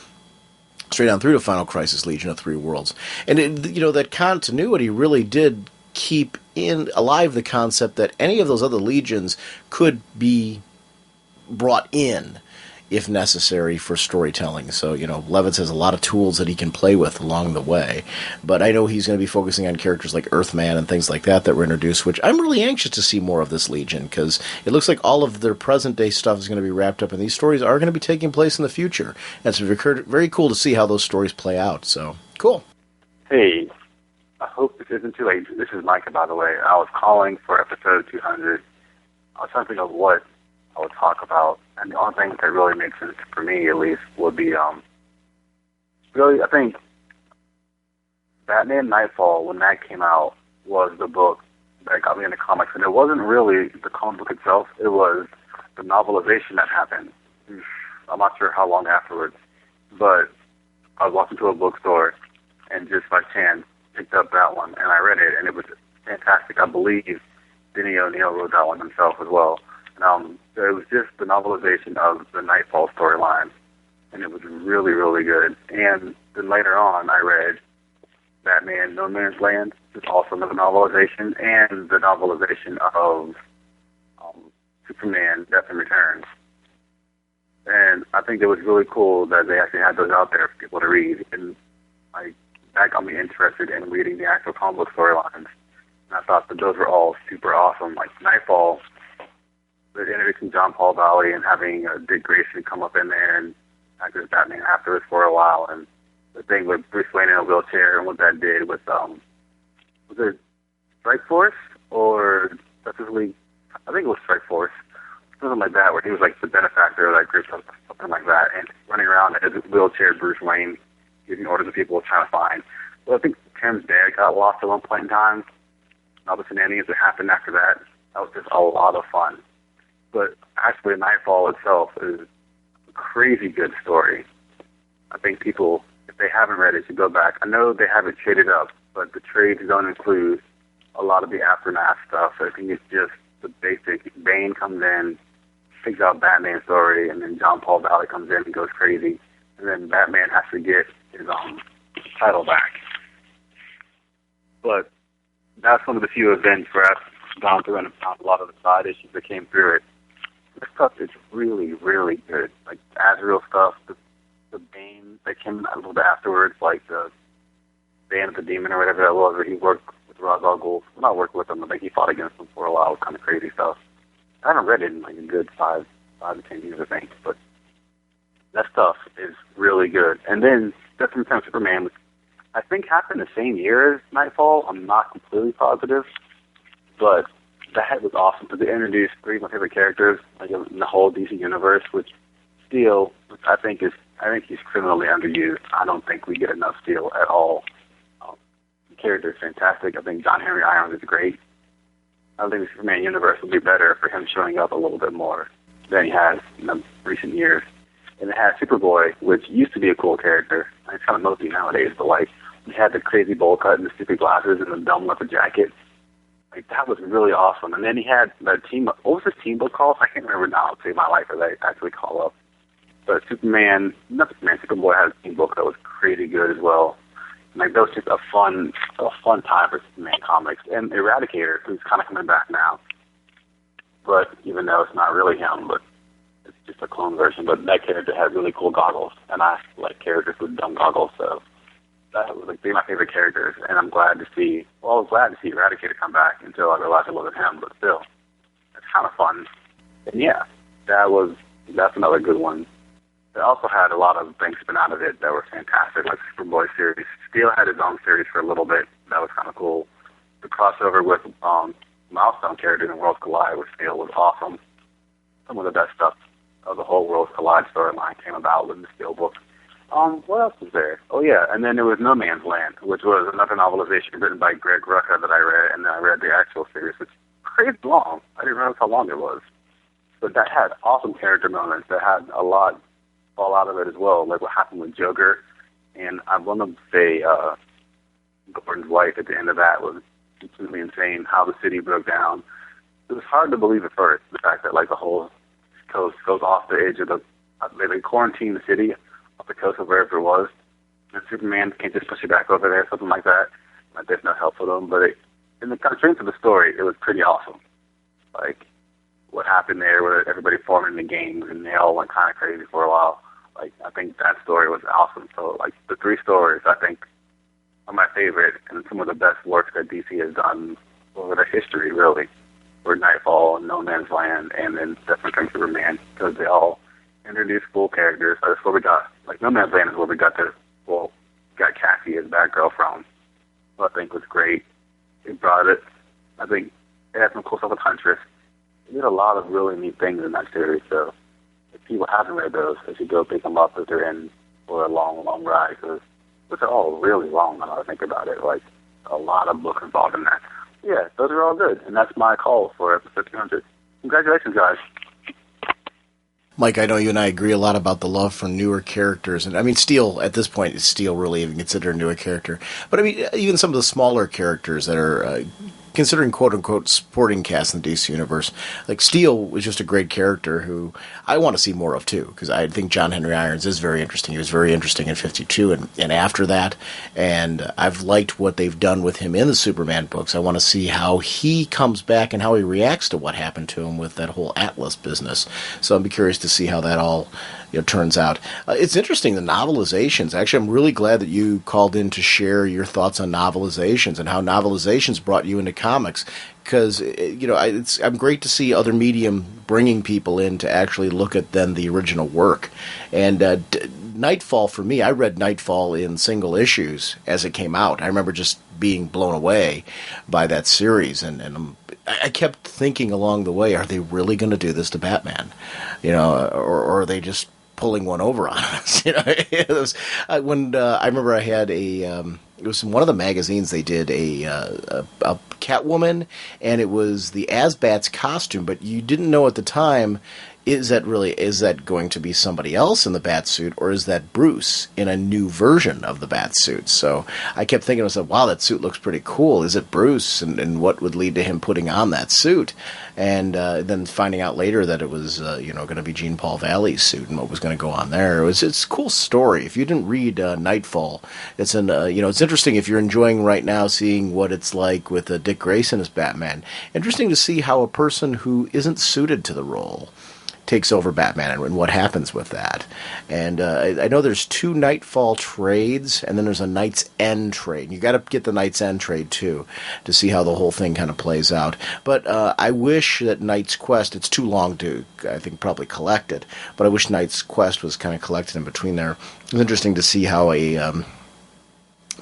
straight on through to Final Crisis Legion of Three Worlds. And that continuity really did keep alive the concept that any of those other legions could be brought in if necessary for storytelling. So, Levitz has a lot of tools that he can play with along the way. But I know he's going to be focusing on characters like Earthman and things like that were introduced, which I'm really anxious to see more of this Legion, because it looks like all of their present-day stuff is going to be wrapped up, and these stories are going to be taking place in the future. And it's very cool to see how those stories play out. So, cool. Hey, I hope this isn't too late. This is Micah, by the way. I was calling for episode 200. I was trying to think of what I would talk about, and the only thing that really makes sense for me, at least, would be really, I think Batman Nightfall, when that came out, was the book that got me into comics, and it wasn't really the comic book itself, it was the novelization that happened. I'm not sure how long afterwards, but I was walking to a bookstore and just by chance picked up that one, and I read it, and it was fantastic. I believe Denny O'Neil wrote that one himself as well. It was just the novelization of the Nightfall storyline, and it was really, really good. And then later on, I read Batman No Man's Land, which is also another novelization, and the novelization of Superman Death and Returns. And I think it was really cool that they actually had those out there for people to read, and that got me interested in reading the actual comic book storylines. And I thought that those were all super awesome. Like Nightfall, introducing John Paul Valley and having Dick Grayson come up in there and act as Batman afterwards for a while, and the thing with Bruce Wayne in a wheelchair and what that did with was it Strike Force or Justice League? I think it was Strike Force, something like that, where he was like the benefactor of that group, something like that, and running around as a wheelchair Bruce Wayne, giving orders to people trying to find. Well, I think Tim's dad got lost at one point in time. And all the shenanigans that happened after that was just a lot of fun. But actually, Nightfall itself is a crazy good story. I think people, if they haven't read it, should go back. I know they have it traded up, but the trades don't include a lot of the aftermath stuff. So I think it's just the basic. Bane comes in, figures out Batman's story, and then John Paul Valley comes in and goes crazy. And then Batman has to get his title back. But that's one of the few events where I've gone through and found a lot of the side issues that came through it. This stuff is really, really good. Like Azrael stuff, the Bane that came a little bit afterwards, like the Bane of the Demon or whatever that was, where he worked with Ra's al Ghul. Well, not worked with him, but like he fought against him for a while. It was kind of crazy stuff. I haven't read it in like a good 5 to 10 years, I think. But that stuff is really good. And then Death from Superman, I think happened the same year as Nightfall. I'm not completely positive, but that was awesome because they introduced 3 of my favorite characters like in the whole DC universe, which Steel, I think he's criminally underused. I don't think we get enough Steel at all. The character is fantastic. I think John Henry Irons is great. I think the Superman universe would be better for him showing up a little bit more than he has in the recent years. And it has Superboy, which used to be a cool character. It's kind of mostly nowadays, but like he had the crazy bowl cut and the stupid glasses and the dumb leopard jacket. Like that was really awesome. And then he had the team. What was his team book called? I can't remember now. I'll save my life, or they actually call up. But Superboy had a team book that was crazy good as well. And like that was just a fun time for Superman comics. And Eradicator, who's kind of coming back now. But even though it's not really him, but it's just a clone version. But that character had really cool goggles, and I like characters with dumb goggles, so that was like they're my favorite characters. And I'm glad to see. Well, I was glad to see Eradicator come back until I realized it wasn't him. But still, it's kind of fun. And yeah, that's another good one. It also had a lot of things spin out of it that were fantastic, like the Superboy series. Steel had his own series for a little bit. That was kind of cool. The crossover with Milestone characters in Worlds Collide with Steel was awesome. Some of the best stuff of the whole Worlds Collide storyline came about with the Steel book. What else was there? Oh yeah, and then there was No Man's Land, which was another novelization written by Greg Rucka that I read, and then I read the actual series, which is crazy long. I didn't realize how long it was. But that had awesome character moments that had a lot fall out of it as well, like what happened with Joker. And I want to say Gordon's wife at the end of that was completely insane, how the city broke down. It was hard to believe at first, the fact that like the whole coast goes off the edge of they quarantine the city off the coast of wherever it was, and Superman can't just push it back over there, something like that. Like there's no help for them, but in the constraints of the story, it was pretty awesome. Like what happened there, where everybody formed in the gangs and they all went kind of crazy for a while. Like I think that story was awesome. So like the 3 stories, I think, are my favorite and some of the best work that DC has done over their history, really. Were Nightfall, No Man's Land, and then Death from Superman, because they all introduced cool characters. That's where we got, like, No Man's Land is where we got got Cassie as Batgirl from, who I think was great. It brought it. I think it had some cool stuff with Huntress. It did a lot of really neat things in that series, so if people haven't read those, they should go pick them up if they're in for a long, long ride, because they're all really long now that I think about it. Like, a lot of books involved in that. Yeah, those are all good, and that's my call for episode 200. Congratulations, guys. Mike, I know you and I agree a lot about the love for newer characters. And I mean, Steel, at this point, is Steel really even considered a newer character? But I mean, even some of the smaller characters that are considering quote-unquote supporting cast in the DC Universe, like Steel was just a great character who I want to see more of, too, because I think John Henry Irons is very interesting. He was very interesting in 52 and after that, and I've liked what they've done with him in the Superman books. I want to see how he comes back and how he reacts to what happened to him with that whole Atlas business. So I'd be curious to see how that all turns out. It's interesting, the novelizations. Actually, I'm really glad that you called in to share your thoughts on novelizations and how novelizations brought you into comics, because I'm great to see other medium bringing people in to actually look at then the original work. And Nightfall, for me, I read Nightfall in single issues as it came out. I remember just being blown away by that series, and I kept thinking along the way, are they really going to do this to Batman? Or are they just pulling one over on us? It was, when I remember I had it was in one of the magazines, they did a Catwoman, and it was the Asbat's costume, but you didn't know at the time, is that going to be somebody else in the Batsuit, or is that Bruce in a new version of the Batsuit? So I kept thinking to myself, wow, that suit looks pretty cool. Is it Bruce? And what would lead to him putting on that suit? And then finding out later that it was going to be Jean Paul Valley's suit and what was going to go on there. It's a cool story. If you didn't read Nightfall, it's it's interesting if you're enjoying right now seeing what it's like with Dick Grayson as Batman. Interesting to see how a person who isn't suited to the role takes over Batman and what happens with that. And I know there's 2 Nightfall trades, and then there's a Night's End trade. You got to get the Night's End trade too to see how the whole thing kind of plays out. But I wish that Knight's Quest, it's too long to, I think, probably collect it, but I wish Knight's Quest was kind of collected in between there. It was interesting to see how a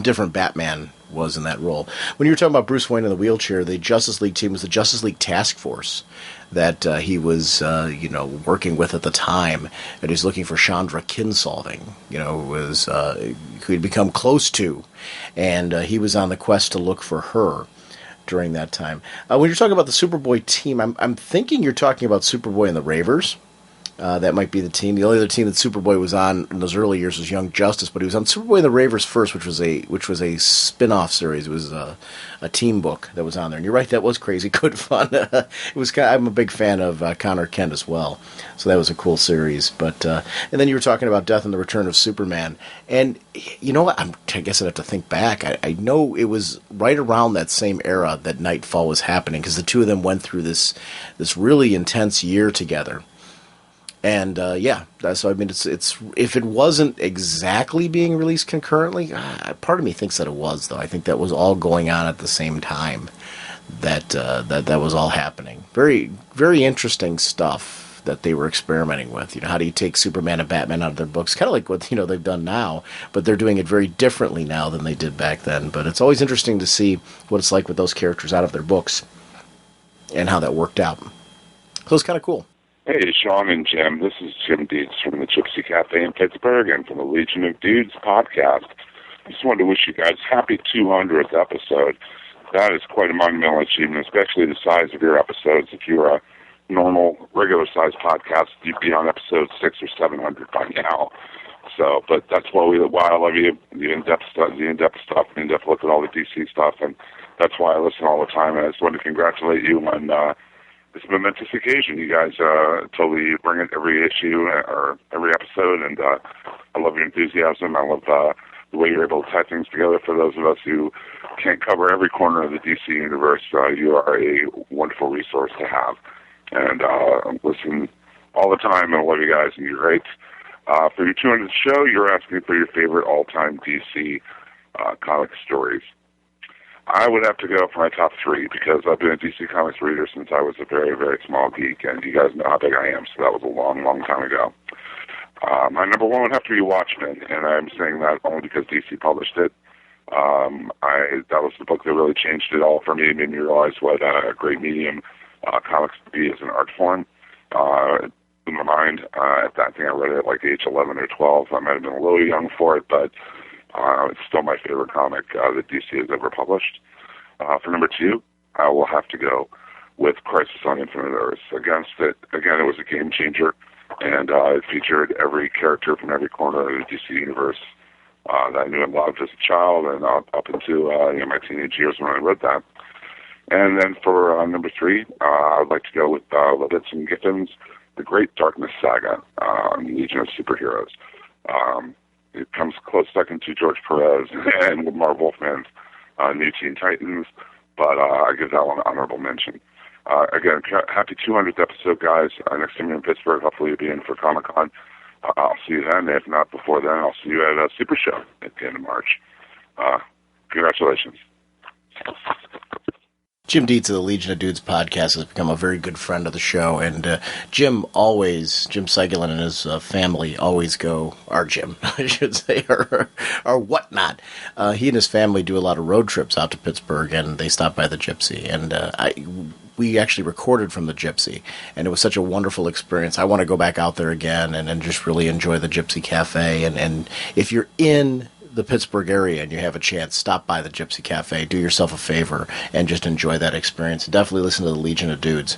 different Batman was in that role. When you were talking about Bruce Wayne in the wheelchair, the Justice League team was the Justice League Task Force that he was, working with at the time, and he's looking for Chandra Kinsolving, who he'd become close to, and he was on the quest to look for her during that time. When you're talking about the Superboy team, I'm thinking you're talking about Superboy and the Ravers. That might be the team. The only other team that Superboy was on in those early years was Young Justice, but he was on Superboy and the Ravers first, which was a spin-off series. It was a team book that was on there. And you're right, that was crazy good fun. It was. I'm a big fan of Connor Kent as well, so that was a cool series. But and then you were talking about Death and the Return of Superman, and you know what? I guess I'd have to think back. I know it was right around that same era that Nightfall was happening, because the two of them went through this really intense year together. And so I mean, it's if it wasn't exactly being released concurrently, part of me thinks that it was, though. I think that was all going on at the same time. That was all happening. Very, very interesting stuff that they were experimenting with. How do you take Superman and Batman out of their books? Kind of like what they've done now, but they're doing it very differently now than they did back then. But it's always interesting to see what it's like with those characters out of their books and how that worked out. So it's kind of cool. Hey, Sean and Jim. This is Jim Dietz from the Gypsy Cafe in Pittsburgh and from the Legion of Dudes podcast. I just wanted to wish you guys happy 200th episode. That is quite a monumental achievement, especially the size of your episodes. If you were a normal, regular-sized podcast, you'd be on episode 600 or 700 by now. So, but that's why I love you, the in-depth stuff, the in-depth look at all the DC stuff, and that's why I listen all the time. And I just wanted to congratulate you on this momentous occasion. You guys totally bring it every issue or every episode, and I love your enthusiasm. I love the way you're able to tie things together. For those of us who can't cover every corner of the DC universe, you are a wonderful resource to have. And listen all the time, and I love you guys, and you're great. For your 200th show, you're asking for your favorite all-time DC comic stories. I would have to go for my top 3 because I've been a DC Comics reader since I was a very, very small geek, and you guys know how big I am, so that was a long, long time ago. My number 1 would have to be Watchmen, and I'm saying that only because DC published it. That was the book that really changed it all for me, made me realize what a great medium comics could be as an art form. It blew my mind. I think I read it at like age 11 or 12. I might have been a little young for it, but it's still my favorite comic that DC has ever published. For number 2, I will have to go with Crisis on Infinite Earths. Again, it was a game changer, and it featured every character from every corner of the DC universe that I knew and loved as a child, and up into my teenage years when I read that. And then for number 3, I would like to go with Lovitz and Giffen's The Great Darkness Saga, Legion of Superheroes. It comes close second to George Perez and Marv Wolfman's New Teen Titans, but I give that one an honorable mention. Again, happy 200th episode, guys. Next time you're in Pittsburgh, hopefully you'll be in for Comic-Con. I'll see you then. If not before then, I'll see you at Super Show at the end of March. Congratulations. Jim Dietz of the Legion of Dudes podcast has become a very good friend of the show, and Jim Seigelin and his family always go, our Jim, I should say, or whatnot. He and his family do a lot of road trips out to Pittsburgh, and they stop by the Gypsy, and we actually recorded from the Gypsy, and it was such a wonderful experience. I want to go back out there again and just really enjoy the Gypsy Cafe, and if you're in the Pittsburgh area and you have a chance, stop by the Gypsy Cafe, do yourself a favor, and just enjoy that experience. Definitely listen to the Legion of Dudes.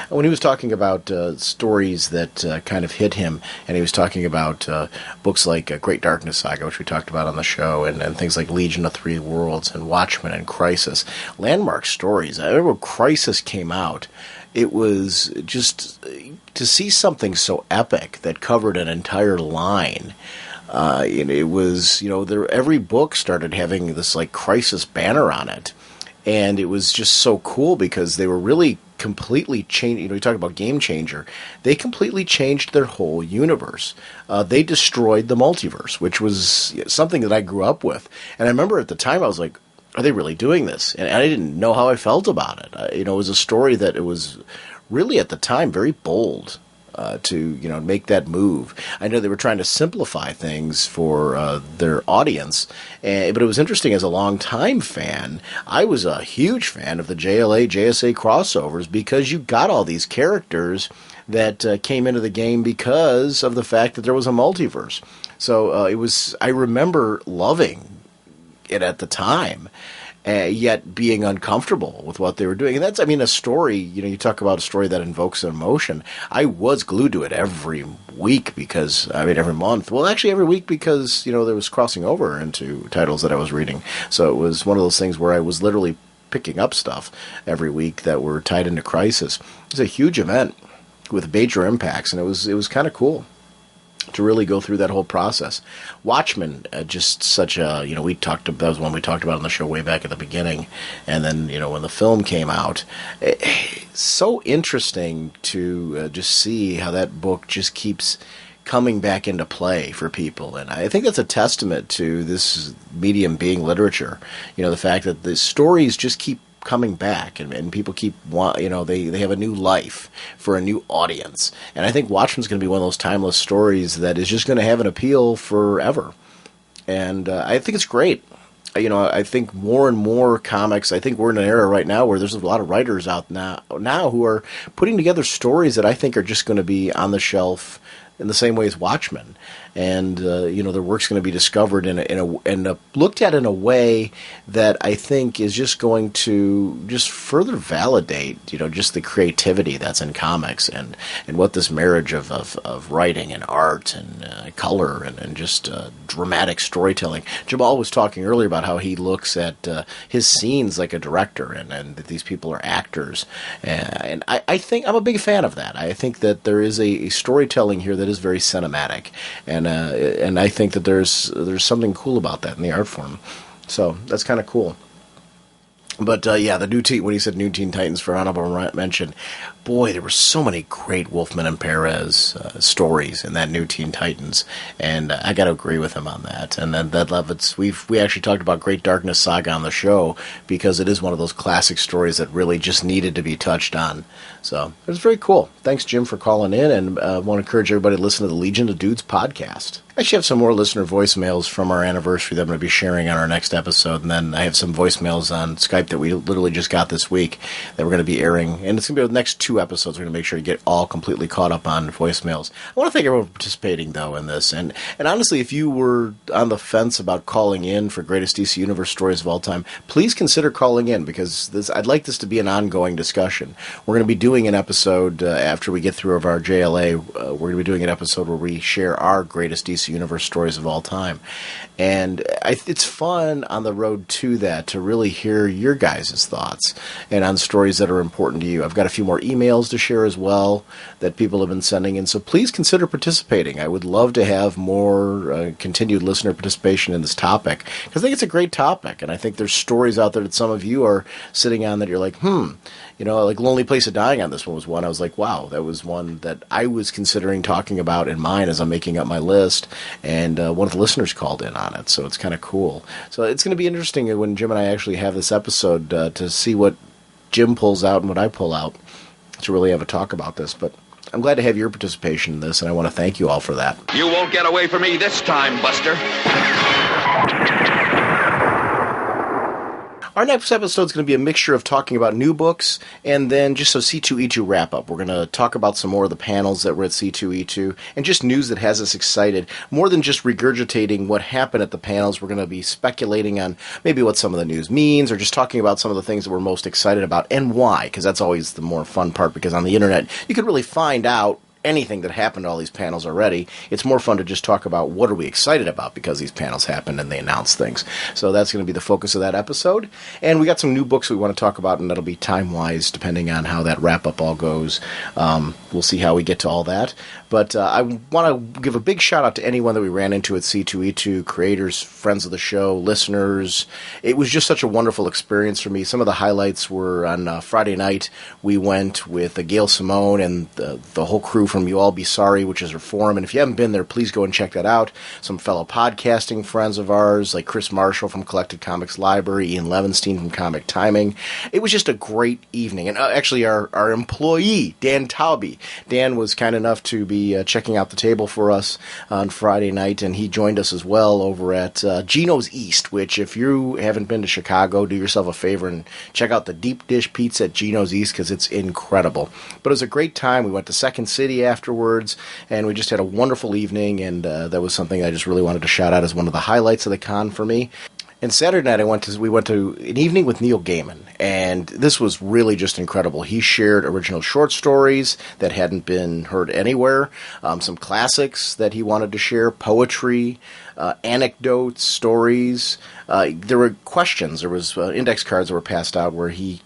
When he was talking about stories that kind of hit him, and he was talking about books like Great Darkness Saga, which we talked about on the show, and things like Legion of Three Worlds and Watchmen and Crisis, landmark stories. I remember when Crisis came out, it was just to see something so epic that covered an entire line. It was, every book started having this like Crisis banner on it, and it was just so cool because they were really completely changed. You talk about game changer. They completely changed their whole universe. They destroyed the multiverse, which was something that I grew up with. And I remember at the time I was like, are they really doing this? And I didn't know how I felt about it. It was a story that it was really at the time very bold to make that move. I know they were trying to simplify things for their audience, but it was interesting as a longtime fan. I was a huge fan of the JLA JSA crossovers because you got all these characters that came into the game because of the fact that there was a multiverse. So I remember loving it at the time. Yet being uncomfortable with what they were doing. And that's, a story, you talk about a story that invokes an emotion. I was glued to it every week because, every month. Well, actually every week because, there was crossing over into titles that I was reading. So it was one of those things where I was literally picking up stuff every week that were tied into Crisis. It was a huge event with major impacts, and it was kind of cool to really go through that whole process. Watchmen, just such a, that was one we talked about on the show way back at the beginning. And then, when the film came out, so interesting to just see how that book just keeps coming back into play for people. And I think that's a testament to this medium being literature. The fact that the stories just keep coming back and people keep they have a new life for a new audience. And I think Watchmen's going to be one of those timeless stories that is just going to have an appeal forever. And I think it's great. I think more and more comics, I think we're in an era right now where there's a lot of writers out now who are putting together stories that I think are just going to be on the shelf in the same way as Watchmen. And, their work's going to be discovered and looked at in a way that I think is just going to just further validate, just the creativity that's in comics and what this marriage of writing and art and color and just dramatic storytelling. Jamal was talking earlier about how he looks at his scenes like a director and that these people are actors. And I think I'm a big fan of that. I think that there is a storytelling here that is very cinematic. And I think that there's something cool about that in the art form. So that's kind of cool. But the new when he said New Teen Titans for honorable mention, boy, there were so many great Wolfman and Perez stories in that New Teen Titans, and I got to agree with him on that. And then that Levitz, we actually talked about Great Darkness Saga on the show because it is one of those classic stories that really just needed to be touched on. So it was very cool. Thanks, Jim, for calling in, and I want to encourage everybody to listen to the Legion of Dudes podcast. I actually have some more listener voicemails from our anniversary that I'm going to be sharing on our next episode, and then I have some voicemails on Skype that we literally just got this week that we're going to be airing, and it's going to be the next 2 episodes. We're going to make sure you get all completely caught up on voicemails. I want to thank everyone for participating, though, in this, and honestly, if you were on the fence about calling in for Greatest DC Universe Stories of All Time, please consider calling in, because I'd like this to be an ongoing discussion. We're going to be doing an episode after we get through of our JLA. We're going to be doing an episode where we share our Greatest DC Universe Stories of All Time. And it's fun on the road to that to really hear your guys' thoughts and on stories that are important to you. I've got a few more emails to share as well that people have been sending in, so please consider participating. I would love to have more continued listener participation in this topic because I think it's a great topic, and I think there's stories out there that some of you are sitting on that you're like, like Lonely Place of Dying on this one was one. I was like, wow, that was one that I was considering talking about in mine as I'm making up my list, and one of the listeners called in on it, so it's kind of cool. So it's going to be interesting when Jim and I actually have this episode to see what Jim pulls out and what I pull out to really have a talk about this. But I'm glad to have your participation in this, and I want to thank you all for that. You won't get away from me this time, Buster. Our next episode is going to be a mixture of talking about new books and then just a C2E2 wrap-up. We're going to talk about some more of the panels that were at C2E2 and just news that has us excited. More than just regurgitating what happened at the panels, we're going to be speculating on maybe what some of the news means or just talking about some of the things that we're most excited about and why, because that's always the more fun part, because on the internet you can really find out anything that happened to all these panels already. It's more fun to just talk about what are we excited about because these panels happened and they announced things. So that's going to be the focus of that episode. And we got some new books we want to talk about, and that'll be time-wise depending on how that wrap-up all goes. We'll see how we get to all that. But I want to give a big shout-out to anyone that we ran into at C2E2, creators, friends of the show, listeners. It was just such a wonderful experience for me. Some of the highlights were on Friday night. We went with Gail Simone and the whole crew from You All Be Sorry, which is her forum. And if you haven't been there, please go and check that out. Some fellow podcasting friends of ours, like Chris Marshall from Collected Comics Library, Ian Levinstein from Comic Timing. It was just a great evening. And actually, our employee, Dan Tauby. Dan was kind enough to be checking out the table for us on Friday night, and he joined us as well over at Gino's East, which if you haven't been to Chicago, do yourself a favor and check out the deep dish pizza at Gino's East because it's incredible. But it was a great time. We went to Second City afterwards, and we just had a wonderful evening, and that was something I just really wanted to shout out as one of the highlights of the con for me. And Saturday night, we went to an evening with Neil Gaiman, and this was really just incredible. He shared original short stories that hadn't been heard anywhere, some classics that he wanted to share, poetry, anecdotes, stories. There were questions. There was index cards that were passed out where he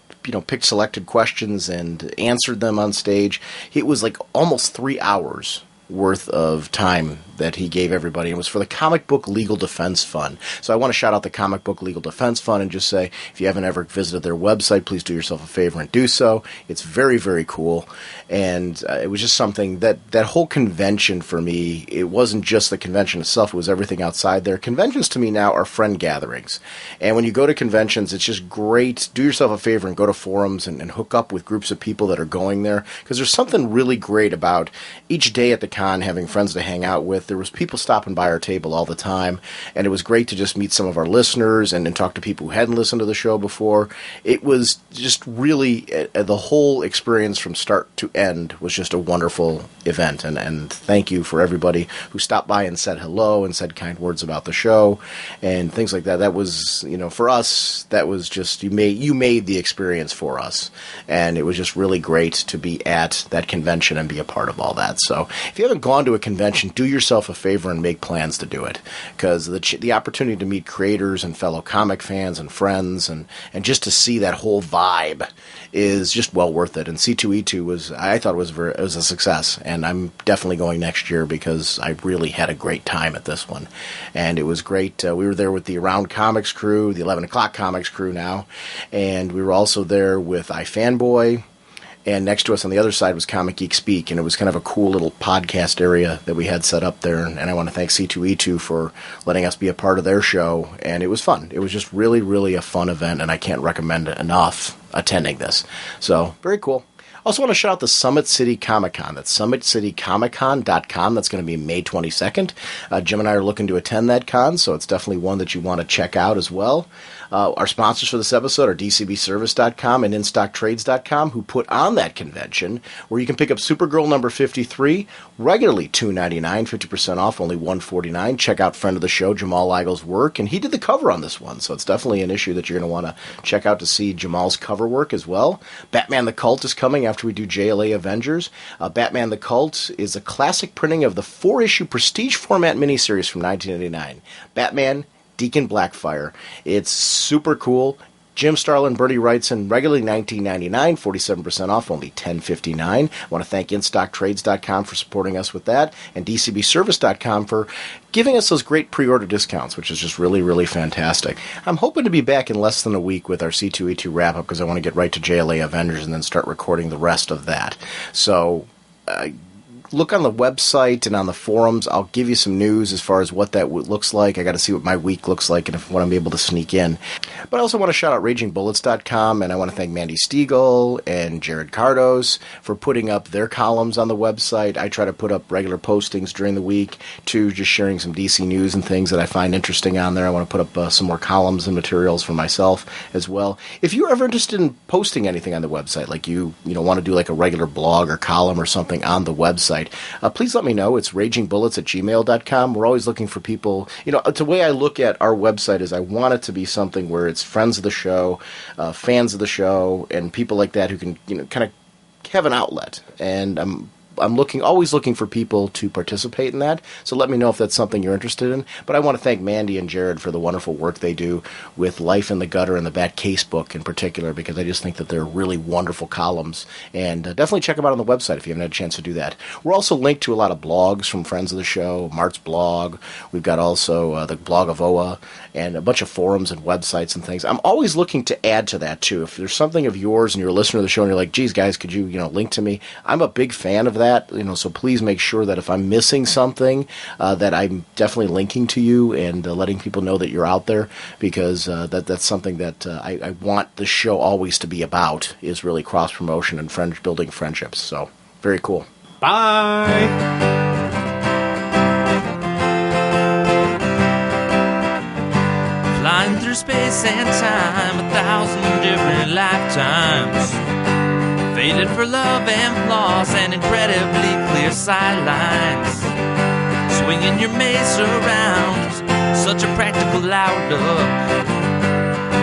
picked selected questions and answered them on stage. It was like almost 3 hours worth of time that he gave everybody. It was for the Comic Book Legal Defense Fund. So I want to shout out the Comic Book Legal Defense Fund and just say, if you haven't ever visited their website, please do yourself a favor and do so. It's very, very cool. And it was just something that whole convention for me, it wasn't just the convention itself, it was everything outside there. Conventions to me now are friend gatherings. And when you go to conventions, it's just great. Do yourself a favor and go to forums and hook up with groups of people that are going there. Because there's something really great about each day at the con having friends to hang out with. There was people stopping by our table all the time, and it was great to just meet some of our listeners and talk to people who hadn't listened to the show before. It was just really, the whole experience from start to end was just a wonderful event, and thank you for everybody who stopped by and said hello and said kind words about the show and things like that. That was, for us, that was just, you made the experience for us, and it was just really great to be at that convention and be a part of all that. So if you haven't gone to a convention, do yourself a favor and make plans to do it, because the opportunity to meet creators and fellow comic fans and friends and just to see that whole vibe is just well worth it. And C2E2 I thought it was a success, and I'm definitely going next year because I really had a great time at this one, and it was great. We were there with the Around Comics crew, the 11 O'Clock Comics crew now, and we were also there with iFanboy. And next to us on the other side was Comic Geek Speak, and it was kind of a cool little podcast area that we had set up there. And I want to thank C2E2 for letting us be a part of their show, and it was fun. It was just really, really a fun event, and I can't recommend it enough attending this. So, very cool. Also want to shout out the Summit City Comic Con. That's summitcitycomiccon.com. That's going to be May 22nd. Jim and I are looking to attend that con, so it's definitely one that you want to check out as well. Our sponsors for this episode are DCBService.com and InStockTrades.com, who put on that convention, where you can pick up Supergirl number 53, regularly $2.99, 50% off, only $1.49. Check out friend of the show, Jamal Eigel's work, and he did the cover on this one, so it's definitely an issue that you're going to want to check out to see Jamal's cover work as well. Batman the Cult is coming after we do JLA Avengers. Batman the Cult is a classic printing of the 4-issue prestige format miniseries from 1989. Batman, Deacon Blackfire. It's super cool. Jim Starlin, Bertie Wrightson, regularly $19.99, 47% off, only $10.59. I want to thank InStockTrades.com for supporting us with that, and DCBService.com for giving us those great pre-order discounts, which is just really, really fantastic. I'm hoping to be back in less than a week with our C2E2 wrap-up, because I want to get right to JLA Avengers and then start recording the rest of that. So, look on the website and on the forums. I'll give you some news as far as what that looks like. I got to see what my week looks like and what I'm able to sneak in. But I also want to shout out RagingBullets.com, and I want to thank Mandy Stiegel and Jared Cardos for putting up their columns on the website. I try to put up regular postings during the week, too, just sharing some DC news and things that I find interesting on there. I want to put up some more columns and materials for myself as well. If you're ever interested in posting anything on the website, like you want to do like a regular blog or column or something on the website, please let me know. It's ragingbullets@gmail.com. We're always looking for people. The way I look at our website is I want it to be something where it's friends of the show, fans of the show, and people like that who can kind of have an outlet. And I'm I'm always looking for people to participate in that. So let me know if that's something you're interested in. But I want to thank Mandy and Jared for the wonderful work they do with Life in the Gutter and the Bat Case book in particular, because I just think that they're really wonderful columns. And definitely check them out on the website if you haven't had a chance to do that. We're also linked to a lot of blogs from friends of the show, Mart's blog. We've got also the blog of OA and a bunch of forums and websites and things. I'm always looking to add to that, too. If there's something of yours and you're a listener to the show and you're like, geez, guys, could you link to me? I'm a big fan of that, so please make sure that if I'm missing something, that I'm definitely linking to you and letting people know that you're out there, because that's something that I want the show always to be about, is really cross-promotion and building friendships. So, very cool. Bye! Flying through space and time, 1,000 different lifetimes. Faded for love and loss and incredibly clear sightlines. Swinging your mace around, such a practical outlook.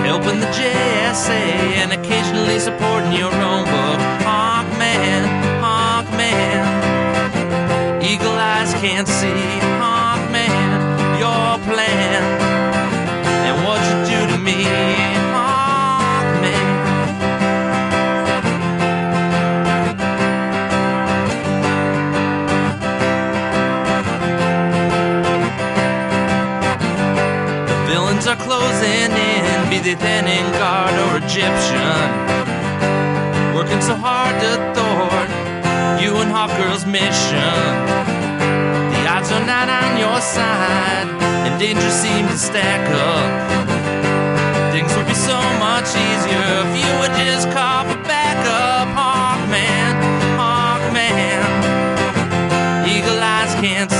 Helping the JSA and occasionally supporting your own book. Hawkman, Hawkman. Eagle eyes can't see. Hawkman, your plan. And what you do to me, Hawkman. The villains are closing in, be they Thanin Guard or Egyptian. Working so hard to thwart you and Hawkgirl's mission. The odds are not on your side, and danger seems to stack up. Things would be so much easier if you would just call for backup. Hawkman, Hawkman. Eagle eyes can't